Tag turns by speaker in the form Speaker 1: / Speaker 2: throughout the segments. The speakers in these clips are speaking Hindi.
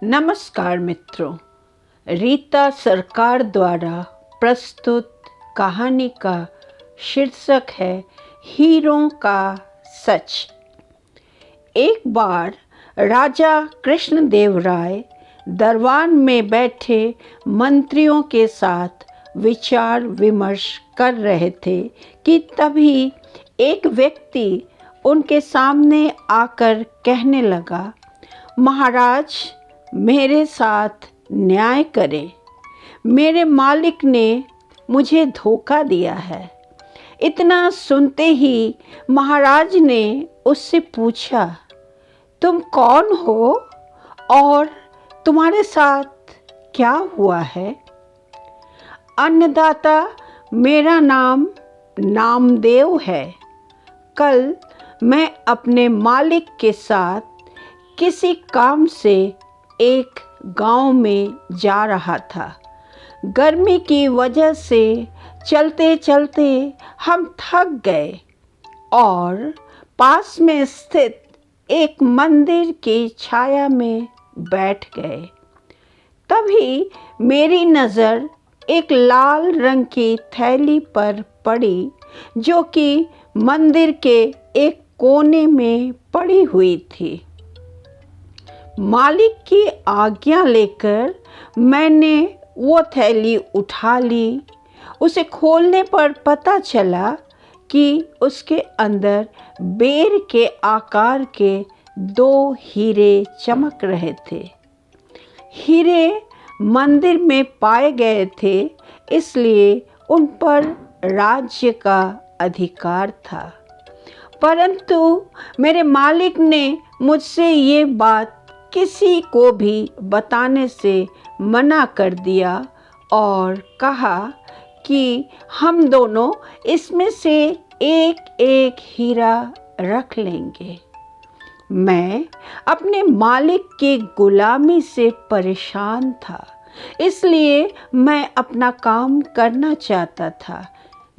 Speaker 1: नमस्कार मित्रों, रीता सरकार द्वारा प्रस्तुत कहानी का शीर्षक है हीरों का सच। एक बार राजा कृष्णदेवराय दरबार में बैठे मंत्रियों के साथ विचार विमर्श कर रहे थे कि तभी एक व्यक्ति उनके सामने आकर कहने लगा, महाराज, मेरे साथ न्याय करें। मेरे मालिक ने मुझे धोखा दिया है। इतना सुनते ही महाराज ने उससे पूछा, तुम कौन हो और तुम्हारे साथ क्या हुआ है? अन्नदाता, मेरा नाम नामदेव है। कल मैं अपने मालिक के साथ किसी काम से एक गांव में जा रहा था। गर्मी की वजह से चलते चलते हम थक गए और पास में स्थित एक मंदिर की छाया में बैठ गए। तभी मेरी नज़र एक लाल रंग की थैली पर पड़ी, जो कि मंदिर के एक कोने में पड़ी हुई थी। मालिक की आज्ञा लेकर मैंने वो थैली उठा ली। उसे खोलने पर पता चला कि उसके अंदर बेर के आकार के 2 हीरे चमक रहे थे। हीरे मंदिर में पाए गए थे, इसलिए उन पर राज्य का अधिकार था। परंतु मेरे मालिक ने मुझसे ये बात किसी को भी बताने से मना कर दिया और कहा कि हम दोनों इसमें से एक एक हीरा रख लेंगे। मैं अपने मालिक की गुलामी से परेशान था, इसलिए मैं अपना काम करना चाहता था,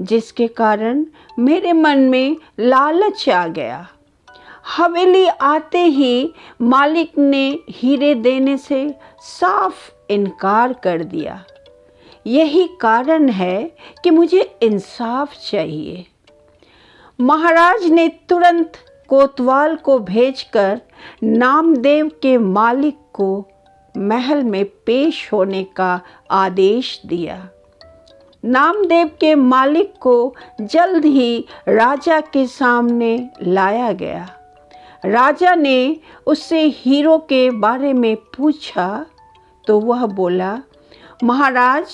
Speaker 1: जिसके कारण मेरे मन में लालच आ गया। हवेली आते ही मालिक ने हीरे देने से साफ इनकार कर दिया। यही कारण है कि मुझे इंसाफ चाहिए। महाराज ने तुरंत कोतवाल को भेजकर नामदेव के मालिक को महल में पेश होने का आदेश दिया। नामदेव के मालिक को जल्द ही राजा के सामने लाया गया। राजा ने उससे हीरों के बारे में पूछा तो वह बोला, महाराज,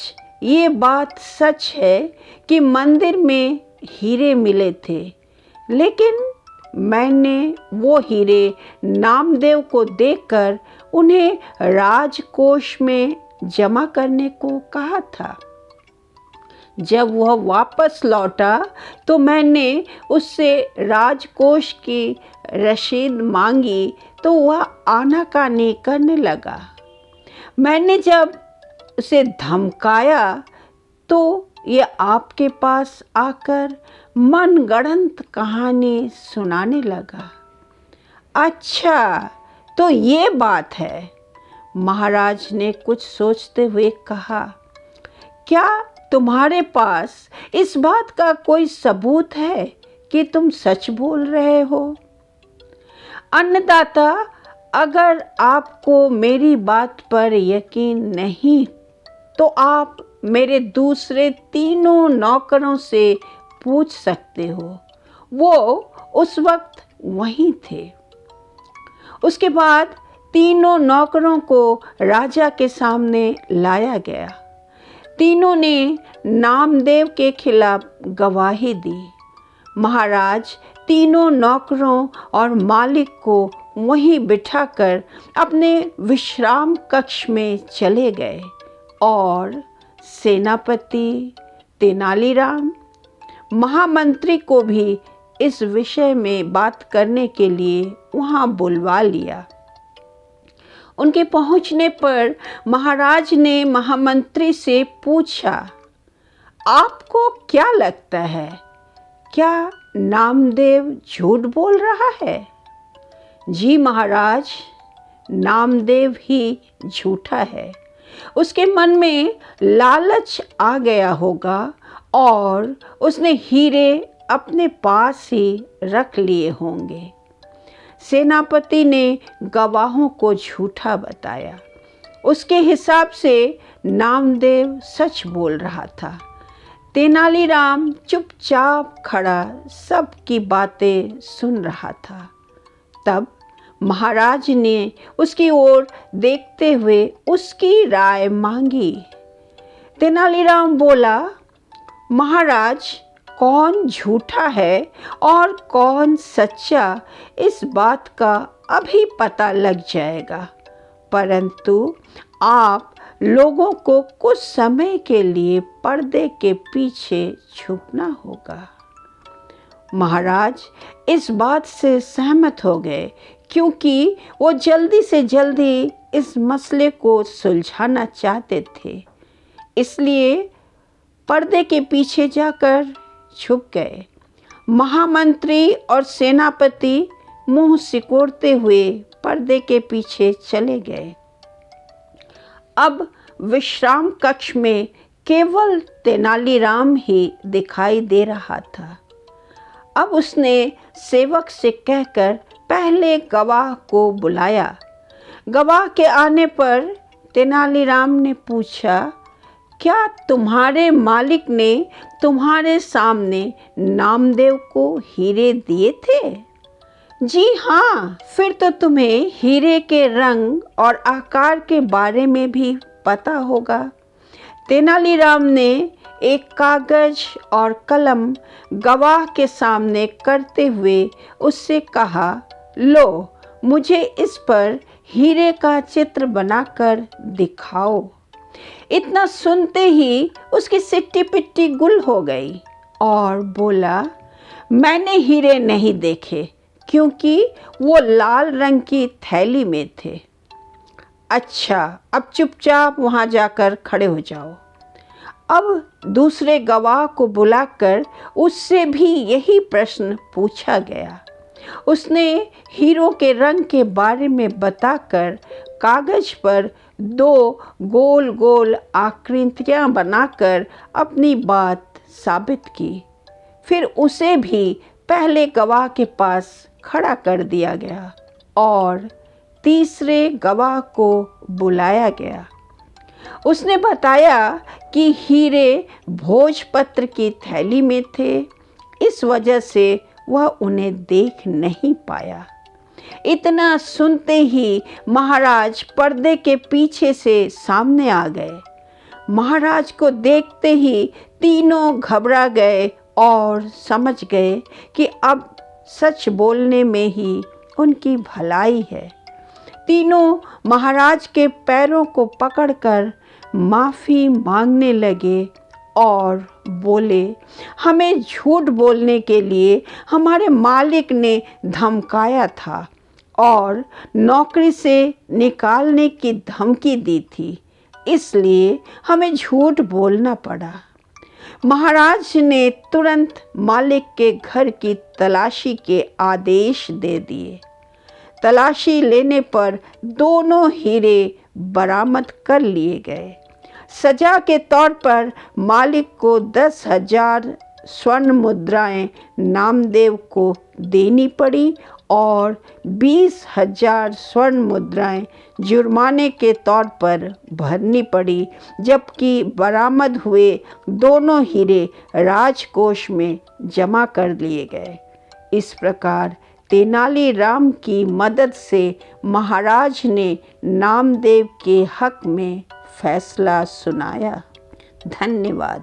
Speaker 1: ये बात सच है कि मंदिर में हीरे मिले थे, लेकिन मैंने वो हीरे नामदेव को देकर उन्हें राजकोष में जमा करने को कहा था। जब वह वापस लौटा तो मैंने उससे राजकोष की रसीद मांगी तो वह आनाकानी करने लगा। मैंने जब उसे धमकाया तो ये आपके पास आकर मनगढ़ंत कहानी सुनाने लगा। अच्छा, तो ये बात है, महाराज ने कुछ सोचते हुए कहा। क्या तुम्हारे पास इस बात का कोई सबूत है कि तुम सच बोल रहे हो? अन्नदाता, अगर आपको मेरी बात पर यकीन नहीं तो आप मेरे दूसरे 3 नौकरों से पूछ सकते हो। वो उस वक्त वहीं थे। उसके बाद 3 नौकरों को राजा के सामने लाया गया। तीनों ने नामदेव के खिलाफ गवाही दी। महाराज 3 नौकरों और मालिक को वहीं बिठाकर अपने विश्राम कक्ष में चले गए और सेनापति तेनालीराम महामंत्री को भी इस विषय में बात करने के लिए वहाँ बुलवा लिया। उनके पहुंचने पर महाराज ने महामंत्री से पूछा, आपको क्या लगता है, क्या नामदेव झूठ बोल रहा है? जी महाराज, नामदेव ही झूठा है। उसके मन में लालच आ गया होगा और उसने हीरे अपने पास ही रख लिए होंगे। सेनापति ने गवाहों को झूठा बताया। उसके हिसाब से नामदेव सच बोल रहा था। तेनालीराम चुपचाप खड़ा सबकी बातें सुन रहा था। तब महाराज ने उसकी ओर देखते हुए उसकी राय मांगी। तेनालीराम बोला, महाराज, कौन झूठा है और कौन सच्चा, इस बात का अभी पता लग जाएगा, परंतु आप लोगों को कुछ समय के लिए पर्दे के पीछे छुपना होगा। महाराज इस बात से सहमत हो गए, क्योंकि वो जल्दी से जल्दी इस मसले को सुलझाना चाहते थे। इसलिए पर्दे के पीछे जाकर छुप गए। महामंत्री और सेनापति मुंह सिकोड़ते हुए पर्दे के पीछे चले गए। अब विश्राम कक्ष में केवल तेनालीराम ही दिखाई दे रहा था। अब उसने सेवक से कहकर पहले गवाह को बुलाया। गवाह के आने पर तेनालीराम ने पूछा, क्या तुम्हारे मालिक ने तुम्हारे सामने नामदेव को हीरे दिए थे? जी हाँ, फिर तो तुम्हें हीरे के रंग और आकार के बारे में भी पता होगा। तेनालीराम ने एक कागज और कलम गवाह के सामने करते हुए उससे कहा, लो, मुझे इस पर हीरे का चित्र बनाकर दिखाओ। इतना सुनते ही उसकी सिट्टी पिट्टी गुल हो गई और बोला, मैंने हीरे नहीं देखे, क्योंकि वो लाल रंग की थैली में थे। अच्छा, अब चुपचाप वहाँ जाकर खड़े हो जाओ। अब दूसरे गवाह को बुलाकर उससे भी यही प्रश्न पूछा गया। उसने हीरों के रंग के बारे में बताकर कागज पर 2 गोल गोल आकृतियाँ बनाकर अपनी बात साबित की। फिर उसे भी पहले गवाह के पास खड़ा कर दिया गया और तीसरे गवाह को बुलाया गया। उसने बताया कि हीरे भोजपत्र की थैली में थे, इस वजह से वह उन्हें देख नहीं पाया। इतना सुनते ही महाराज पर्दे के पीछे से सामने आ गए। महाराज को देखते ही तीनों घबरा गए और समझ गए कि अब सच बोलने में ही उनकी भलाई है। तीनों महाराज के पैरों को पकड़कर माफ़ी मांगने लगे और बोले, हमें झूठ बोलने के लिए हमारे मालिक ने धमकाया था और नौकरी से निकालने की धमकी दी थी, इसलिए हमें झूठ बोलना पड़ा। महाराज ने तुरंत मालिक के घर की तलाशी के आदेश दे दिए। तलाशी लेने पर दोनों हीरे बरामद कर लिए गए। सजा के तौर पर मालिक को 10,000 स्वर्ण मुद्राएं नामदेव को देनी पड़ी और 20,000 स्वर्ण मुद्राएं जुर्माने के तौर पर भरनी पड़ी, जबकि बरामद हुए दोनों हीरे राजकोष में जमा कर लिए गए। इस प्रकार तेनालीराम की मदद से महाराज ने नामदेव के हक में फैसला सुनाया। धन्यवाद।